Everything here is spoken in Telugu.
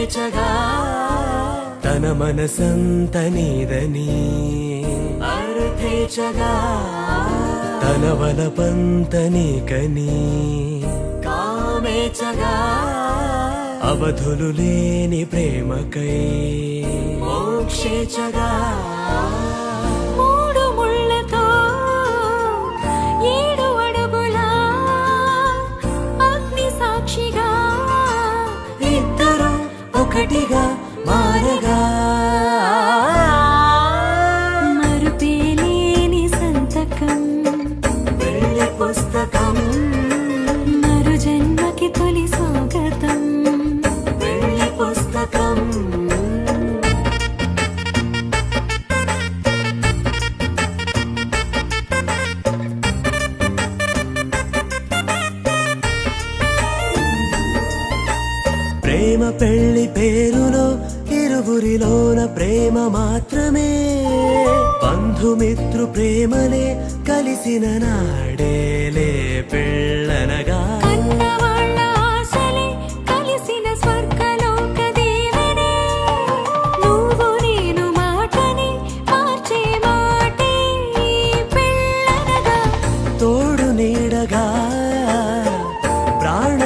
పేచగా తన మనసంత నీదని అర్థేచగా తన వలపంత నీకని కామేచగా అవధులు లేని ప్రేమకై మోక్షేచగా మూడు ముళ్ళతో 7 అడుగుల అగ్ని సాక్షిగా ఇద్దరు ఒకటిగా మారగా మరుపేలేని సంతకం వెళ్ళి పుస్తకం మరు జన్మకి తొలి స్వాగతం వెళ్ళి పుస్తకం ప్రేమ పెళ్లి పేరులో ఇరువురిలోన ప్రేమ మాత్రమే బంధుమిత్రు ప్రేమలే కలిసిన నాడేలే పెళ్ళనగా